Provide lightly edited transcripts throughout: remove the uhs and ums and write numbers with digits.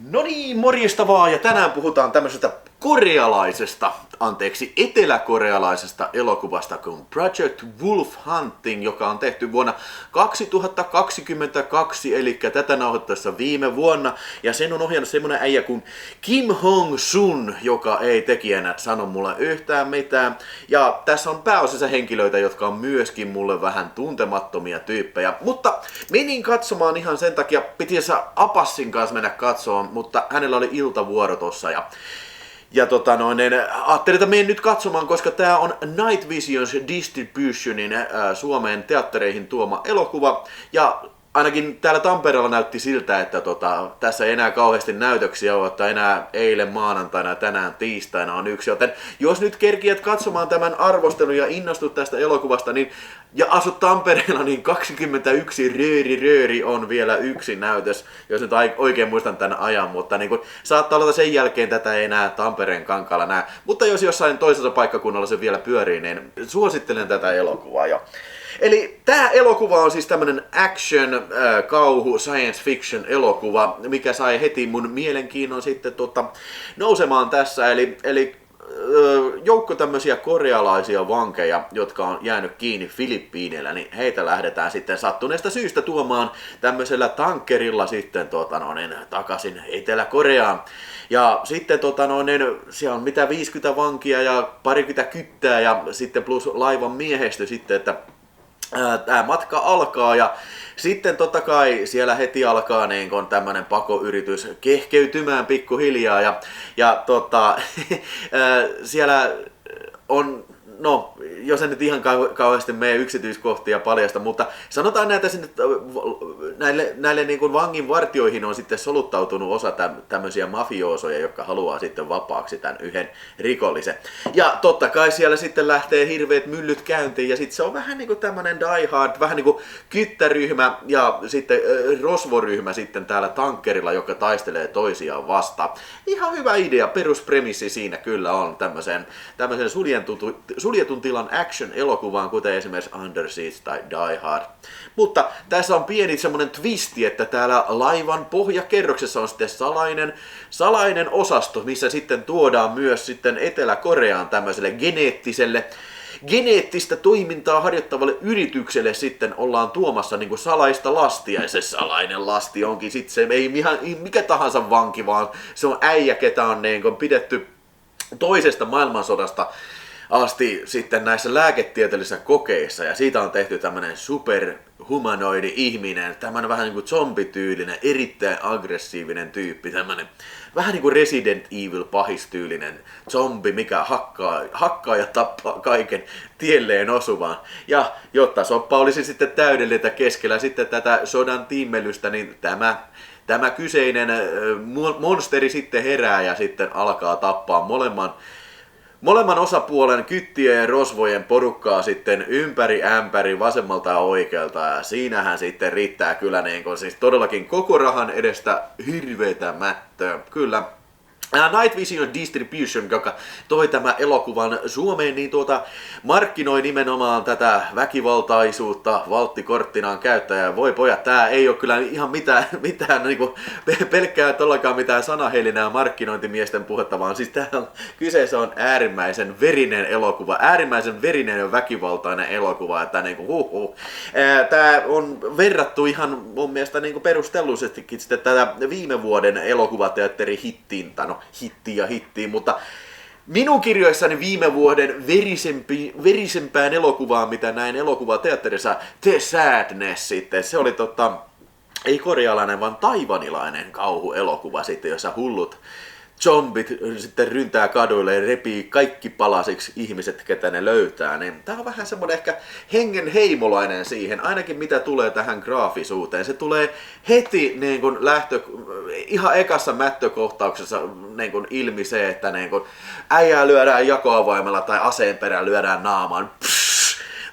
No niin, morjesta vaan, ja tänään puhutaan tämmöisestä eteläkorealaisesta elokuvasta kuin Project Wolf Hunting, joka on tehty vuonna 2022, eli tätä nauhoittaessa viime vuonna, ja sen on ohjannut semmonen äijä kuin Kim Hong-sun, joka ei tekijänä sano mulle yhtään mitään, ja tässä on pääosassa henkilöitä, jotka on myöskin mulle vähän tuntemattomia tyyppejä, mutta menin katsomaan ihan sen takia, piti Apassin kanssa mennä katsomaan, mutta hänellä oli iltavuoro tossa, ja ajattelin, että menen nyt katsomaan, koska tää on Night Visions Distributionin Suomeen teattereihin tuoma elokuva, ja ainakin täällä Tampereella näytti siltä, että tässä ei enää kauheasti näytöksiä ole, että enää eilen maanantaina ja tänään tiistaina on yksi, joten jos nyt kerkiät katsomaan tämän arvostelun ja innostut tästä elokuvasta, niin ja asut Tampereella, niin 21 rööri on vielä yksi näytös, jos nyt oikein muistan tämän ajan, mutta niin kun, saattaa olla sen jälkeen tätä ei enää Tampereen kankaalla näe, mutta jos jossain toisessa paikkakunnalla se vielä pyörii, niin suosittelen tätä elokuvaa jo. Eli tää elokuva on siis tämmönen action, kauhu, science fiction elokuva, mikä sai heti mun mielenkiinnon sitten nousemaan tässä, eli joukko tämmöisiä korealaisia vankeja, jotka on jäänyt kiinni Filippiineillä, niin heitä lähdetään sitten sattuneesta syystä tuomaan tämmöisellä tankkerilla sitten takaisin Etelä-Koreaan. Ja sitten siellä on mitä 50 vankia ja parikymmentä kyttää ja sitten plus laivan miehestö sitten, että tämä matka alkaa ja sitten totta kai siellä heti alkaa niin kun tämmönen pakoyritys kehkeytymään pikkuhiljaa ja siellä on, no jos en nyt ihan kauheasti mene yksityiskohtia paljasta, mutta sanotaan näitä sinne, näille niin kuin vanginvartioihin on sitten soluttautunut osa tämmöisiä mafioosoja, jotka haluaa sitten vapaaksi tämän yhden rikollisen. Ja totta kai siellä sitten lähtee hirveät myllyt käyntiin ja sitten se on vähän niin kuin tämmönen Die Hard, vähän niin kuin kyttäryhmä ja sitten rosvoryhmä sitten täällä tankkerilla, joka taistelee toisiaan vastaan. Ihan hyvä idea, peruspremissi siinä kyllä on tämmöisen suljetun tilan action-elokuvaan, kuten esimerkiksi Under Siege tai Die Hard. Mutta tässä on pieni semmonen twisti, että täällä laivan pohjakerroksessa on sitten salainen osasto, missä sitten tuodaan myös sitten Etelä-Koreaan tämmöiselle geneettistä toimintaa harjoittavalle yritykselle sitten ollaan tuomassa niin kuin salaista lastia, ja se salainen lasti onkin sitten se ei mikä tahansa vanki, vaan se on äijä, ketä on niin kuin pidetty toisesta maailmansodasta asti sitten näissä lääketieteellisissä kokeissa, ja siitä on tehty tämmönen superhumanoidi ihminen, tämmönen vähän niinku zombityylinen, erittäin aggressiivinen tyyppi, tämmönen vähän niinku Resident Evil pahistyylinen zombi, mikä hakkaa ja tappaa kaiken tielleen osuvan. Ja jotta soppa olisi sitten täydellistä keskellä sitten tätä sodan tiimmelystä, niin tämä kyseinen monsteri sitten herää ja sitten alkaa tappaa molemman osapuolen kyttien ja rosvojen porukkaa sitten ympäri ämpäri vasemmalta ja oikealta, ja siinähän sitten riittää kyllä niin kuin, siis todellakin koko rahan edestä hirveetä mättöä. Kyllä. Night Vision Distribution, joka toi tämän elokuvan Suomeen, niin markkinoi nimenomaan tätä väkivaltaisuutta valttikorttinaan käyttäjää. Voi pojat, tää ei ole kyllä ihan mitään niinku, pelkkää tollakaan mitään sanahelinää markkinointimiesten puhetta, vaan siis kyseessä on äärimmäisen verinen elokuva, äärimmäisen verinen ja väkivaltainen elokuva, että niinku tää on verrattu ihan mun mielestä niinku perustellusestikin sitten tätä viime vuoden elokuvateatterin hittiin, hittiin, mutta minun kirjoissani viime vuoden verisempään elokuvaan, mitä näin elokuvateatterissa, The Sadness sitten, se oli ei korealainen, vaan taivanilainen kauhuelokuva sitten, jossa hullut zombit sitten ryntää kaduille ja repii kaikki palasiksi ihmiset, ketä ne löytää, niin tää on vähän semmonen ehkä hengenheimolainen siihen, ainakin mitä tulee tähän graafisuuteen. Se tulee heti niin kun ihan ekassa mättökohtauksessa niin kun ilmi se, että niin kun äijää lyödään jakoavaimella tai aseen perään lyödään naamaan.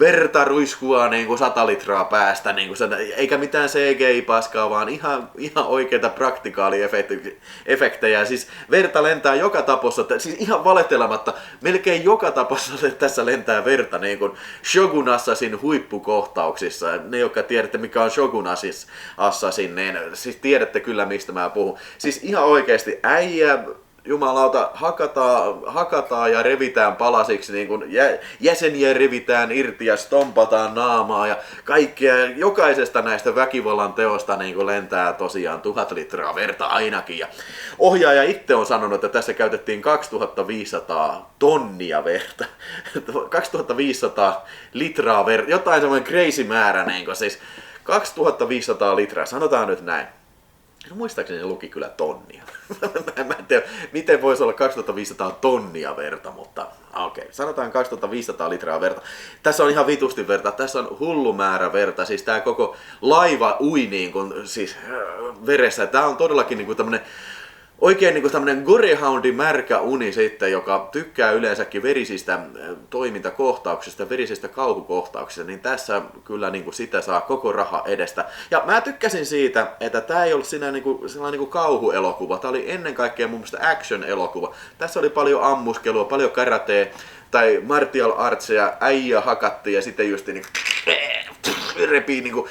verta ruiskua niin kuin 100 litraa päästä, niin kuin sen, eikä mitään CGI-paskaa, vaan ihan oikeita praktikaaliefektejä. Siis verta lentää joka tapossa, siis ihan valetelematta, melkein joka tapossa tässä lentää verta, niin kuin Shogun Assassin huippukohtauksissa. Ne, jotka tiedätte, mikä on Shogun Assassin, niin siis tiedätte kyllä, mistä mä puhun. Siis ihan oikeasti äijä, jumalauta, hakataan ja revitään palasiksi, niin kuin jäseniä revitään irti ja stompataan naamaa ja kaikkea. Jokaisesta näistä väkivallan teosta niin kuin lentää tosiaan 1000 litraa verta ainakin. Ja ohjaaja itse on sanonut, että tässä käytettiin 2500 tonnia verta. 2500 litraa verta, jotain semmoinen crazy määrä, niin kuin siis 2500 litraa, sanotaan nyt näin. No muistaakseni luki kyllä tonnia. Mä en tiedä, miten voisi olla 2500 tonnia verta, mutta okei, sanotaan 2500 litraa verta. Tässä on ihan vitusti verta, tässä on hullu määrä verta, siis tää koko laiva ui niin kuin, siis veressä. Tää on todellakin niin kuin tämmönen oikein niin kuin tämmönen gorehoundin märkä uni sitten, joka tykkää yleensäkin verisistä toimintakohtauksista, verisistä kauhukohtauksista, niin tässä kyllä niin kuin sitä saa koko raha edestä. Ja mä tykkäsin siitä, että tää ei ollut sellainen niin kuin kauhuelokuva, tää oli ennen kaikkea mun mielestä action-elokuva. Tässä oli paljon ammuskelua, paljon karatea tai martial artsia, äijä hakattiin ja sitten just niin repii niin kuin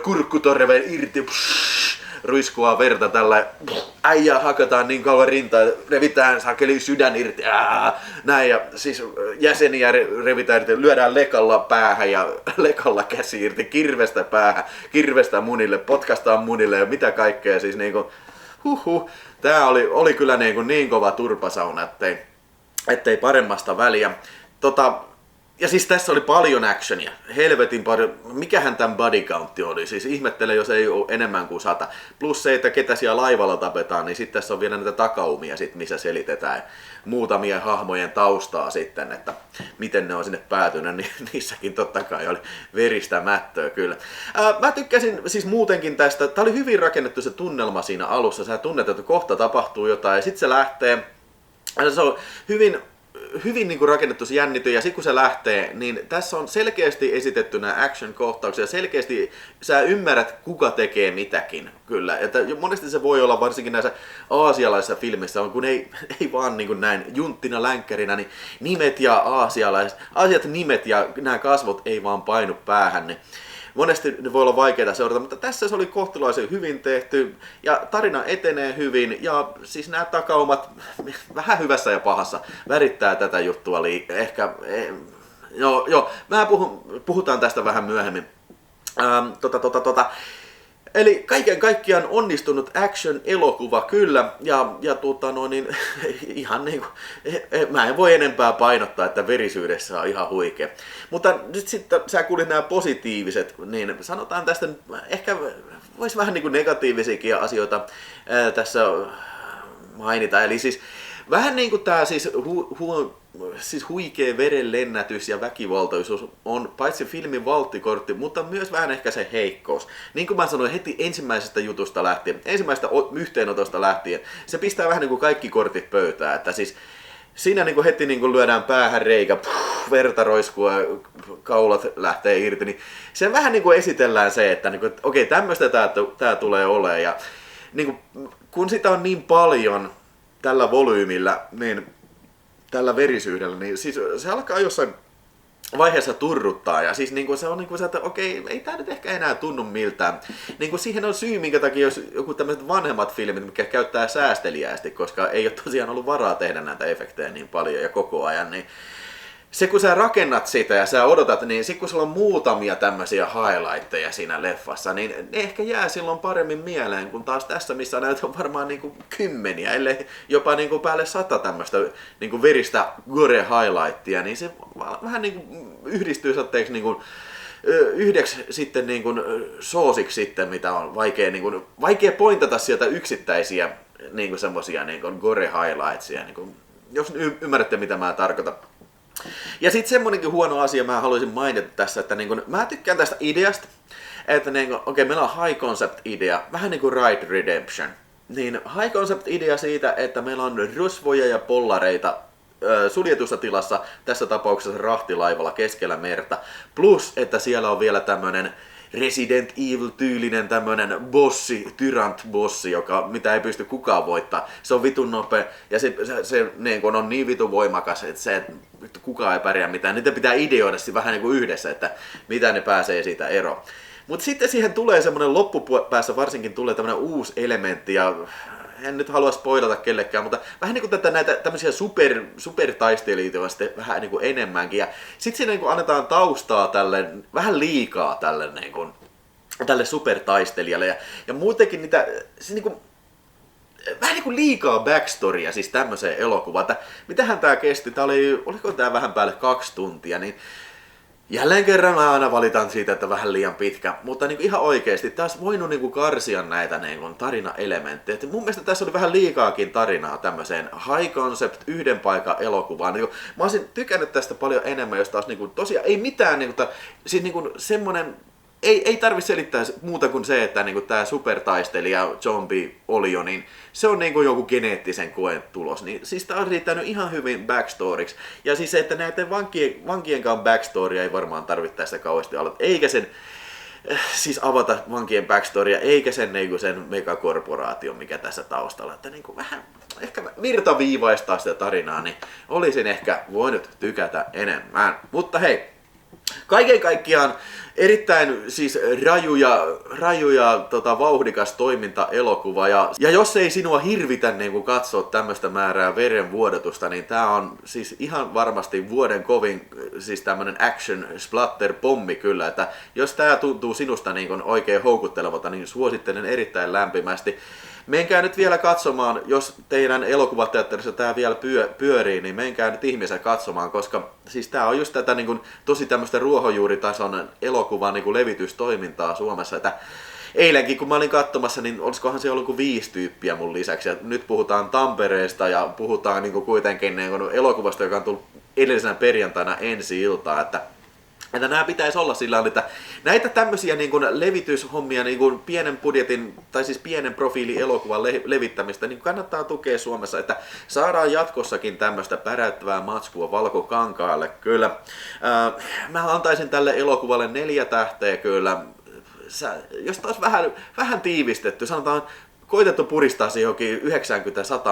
kurkkutorveen irti. Ruiskua verta tällä, äijää hakataan niin kauan rintaa, revitään sakeli sydän irti, näin, ja siis jäseniä revitään irti, lyödään lekalla päähän ja lekalla käsi irti, kirvestä päähän, kirvestä munille, potkastaan munille ja mitä kaikkea, siis niinku, tää oli kyllä niin kova turpasauna, ettei paremmasta väliä. Ja siis tässä oli paljon actionia, helvetin paljon. Mikähän tämän body countti oli, siis ihmettelen, jos ei ole enemmän kuin 100. Plus se, että ketä siellä laivalla tapetaan, niin sitten tässä on vielä näitä takaumia, missä selitetään muutamien hahmojen taustaa sitten, että miten ne on sinne päätynyt, niin niissäkin totta kai oli veristä mättöä kyllä. Mä tykkäsin siis muutenkin tästä, tää oli hyvin rakennettu se tunnelma siinä alussa, sä tunnet, että kohta tapahtuu jotain ja sitten se lähtee, se on hyvin niin kuin rakennettu se jännitys, ja sitten kun se lähtee, niin tässä on selkeästi esitetty nämä action-kohtauksia, selkeästi sä ymmärrät, kuka tekee mitäkin, kyllä. Että monesti se voi olla, varsinkin näissä aasialaisissa filmissä, kun ei vaan niin kuin näin junttina länkkärinä, niin nimet ja aasiat nimet ja nämä kasvot ei vaan painu päähän, niin monesti ne voi olla vaikeita seurata, mutta tässä se oli kohtalaisen hyvin tehty ja tarina etenee hyvin ja siis nämä takaumat vähän hyvässä ja pahassa värittää tätä juttua ehkä, puhutaan tästä vähän myöhemmin. Eli kaiken kaikkiaan onnistunut action-elokuva kyllä, ja niin, ihan niin kuin, mä en voi enempää painottaa, että verisyydessä on ihan huikea. Mutta nyt sitten sä kuulit nämä positiiviset, niin sanotaan tästä, ehkä voisi vähän niin kuin negatiivisiakin asioita tässä mainita, eli siis vähän niin kuin tää siis huikea verenlennätys ja väkivaltaisuus on paitsi filmin valttikortti, mutta myös vähän ehkä se heikkous. Niin kuin mä sanoin heti ensimmäisestä jutusta lähtien, ensimmäisestä yhteenotosta lähtien, se pistää vähän niin kuin kaikki kortit pöytään, että siis siinä niin kuin heti niin kuin lyödään päähän reikä, verta roiskua, kaulat lähtee irti, niin se vähän niin kuin esitellään se, että niin kuin, okei, tämmöistä tää tulee olemaan, ja niin kuin, kun sitä on niin paljon tällä volyymillä, niin tällä verisyydellä, niin siis se alkaa jossain vaiheessa turruttaa ja siis niin kuin se on niin kuin se, että okei, ei tää nyt ehkä enää tunnu miltään. Niin kuin siihen on syy, minkä takia jos joku tämmöiset vanhemmat filmit, mikä käyttää säästeliäästi, koska ei ole tosiaan ollut varaa tehdä näitä efektejä niin paljon ja koko ajan, niin se kun sä rakennat sitä ja sä odotat, niin sit kun sulla on muutamia tämmöisiä highlightteja siinä leffassa, niin ne ehkä jää silloin paremmin mieleen, kun taas tässä, missä näitä on varmaan niin kuin kymmeniä, ellei jopa niin kuin päälle 100 tämmöistä niin kuin veristä gore-highlightia, niin se vähän niin kuin yhdistyy satteeksi niin kuin yhdeksi sitten niin kuin soosiksi sitten, mitä on vaikea pointata sieltä yksittäisiä niin kuin semmosia niin kuin gore-highlightsia, niin kuin, jos ymmärrätte mitä mä tarkoitan. Ja sitten semmonenkin huono asia mä haluaisin mainita tässä, että niin kun, mä tykkään tästä ideasta, että niin okei, meillä on high concept idea, vähän niin kuin Ride Redemption. Niin high concept idea siitä, että meillä on rosvoja ja pollareita suljetussa tilassa, tässä tapauksessa rahtilaivalla keskellä merta. Plus, että siellä on vielä tämmönen Resident Evil-tyylinen tämmönen bossi, Tyrant-bossi, mitä ei pysty kukaan voittaa. Se on vitun nopea ja se niin kun on niin vitun voimakas, että kukaan ei pärjää mitään. Niitä pitää ideoida vähän niin kuin yhdessä, että mitä ne pääsee siitä eroon. Mutta sitten siihen tulee semmoinen loppupäässä varsinkin tulee tämmöinen uusi elementti ja en nyt halua spoilata kellekään, mutta vähän niin kuin näitä tämmöisiä supertaistelijoita on sitten vähän niin kuin enemmänkin. Ja sitten siinä niin kuin annetaan taustaa tälle, vähän liikaa tälle, niin kuin, tälle supertaistelijalle. Ja muutenkin niitä, se niin kuin, vähän niin kuin liikaa backstorya siis tämmöiseen elokuvaan. Että mitähän tää kesti? Oliko tää vähän päälle 2 tuntia? Niin jälleen kerran mä aina valitan siitä, että vähän liian pitkä, mutta niin ihan oikeesti taas voinut niin karsia näitä niin tarinaelementtejä. Mun mielestä tässä oli vähän liikaakin tarinaa tämmöiseen high concept, yhden paikan elokuvaan. Niin mä olisin tykännyt tästä paljon enemmän, jos taas niin tosiaan ei mitään, siis niin semmonen, ei tarvitse selittää muuta kuin se, että niin tämä supertaistelija zombie olio, niin se on niin kuin joku geneettisen koen tulos. Niin, siis tämä on riittänyt ihan hyvin backstoriksi. Ja siis se, että näiden vankienkaan backstorya ei varmaan tarvitse tästä kauheasti aloittaa. Eikä sen siis avata vankien backstorya, eikä sen, niin kuin sen megakorporaation, mikä tässä taustalla. Että niin kuin vähän ehkä virtaviivaistaa sitä tarinaa, niin olisin ehkä voinut tykätä enemmän. Mutta hei, kaiken kaikkiaan erittäin siis raju ja vauhdikas toiminta-elokuva. Ja jos ei sinua hirvitä niin kun katsoa tämmöistä määrää verenvuodatusta, niin tää on siis ihan varmasti vuoden kovin siis tämmönen action splatter pommi kyllä. Että jos tää tuntuu sinusta niin kun oikein houkuttelevalta, niin suosittelen erittäin lämpimästi. Menkää nyt vielä katsomaan, jos teidän elokuvateatterissa tää vielä pyörii, niin menkää nyt ihmeessä katsomaan, koska siis tää on just tätä niin kuin, tosi tämmöistä ruohonjuuritason elokuvan niin kuin levitystoimintaa Suomessa, että eilenkin kun mä olin katsomassa, niin olisikohan se ollut kuin 5 tyyppiä mun lisäksi, ja nyt puhutaan Tampereesta ja puhutaan niin kuin kuitenkin niin kuin elokuvasta, joka on tullut edellisenä perjantaina ensi-iltaan, että nämä pitäisi olla sillä tavalla, että näitä tämmöisiä niin kuin levityshommia, niin kuin pienen budjetin tai siis pienen profiilin elokuvan levittämistä, niin kannattaa tukea Suomessa, että saadaan jatkossakin tämmöistä päräyttävää matskua valkokankaalle. Kyllä, mä antaisin tälle elokuvalle 4 tähteä kyllä. Jos taas vähän tiivistetty, sanotaan koitettu puristaa siihen johonkin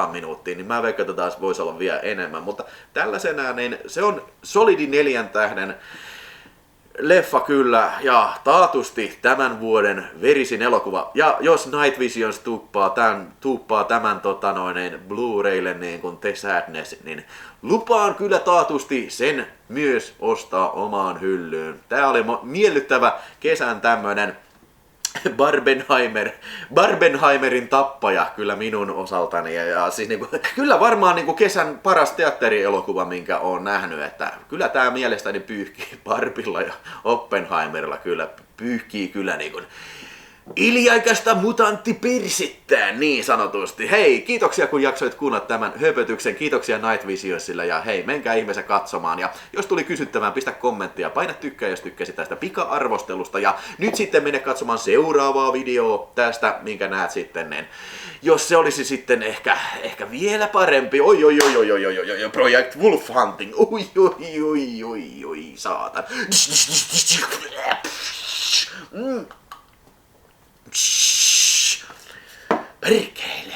90-100 minuuttia, niin mä veikkaan, että taas voisi olla vielä enemmän, mutta tällaisenään niin se on solidi 4 tähden leffa kyllä, ja taatusti tämän vuoden verisin elokuva. Ja jos Night Visions tuuppaa tämän Blu-raylle niin kuin The Sadness, niin lupaan kyllä taatusti sen myös ostaa omaan hyllyyn. Tää oli miellyttävä kesän tämmönen Barbenheimerin tappaja kyllä minun osaltani. Ja siis niinku, kyllä varmaan niinku kesän paras teatterielokuva, minkä oon nähnyt. Että kyllä tää mielestäni pyyhkii Barbilla ja Oppenheimerilla kyllä pyyhkii kyllä niinku iliaikaista mutanttipirsittään niin sanotusti. Hei, kiitoksia kun jaksoit kuunnella tämän höpötyksen. Kiitoksia Night Visionsille ja hei, menkää ihmeessä katsomaan. Ja jos tuli kysyttävään, pistä kommenttia, paina tykkää, jos tykkäsit tästä pika-arvostelusta. Ja nyt sitten mene katsomaan seuraavaa videoa tästä, minkä näet sitten. Niin jos se olisi sitten ehkä vielä parempi. Oi, Project Wolf Hunting. Oi, saatan. Perkele.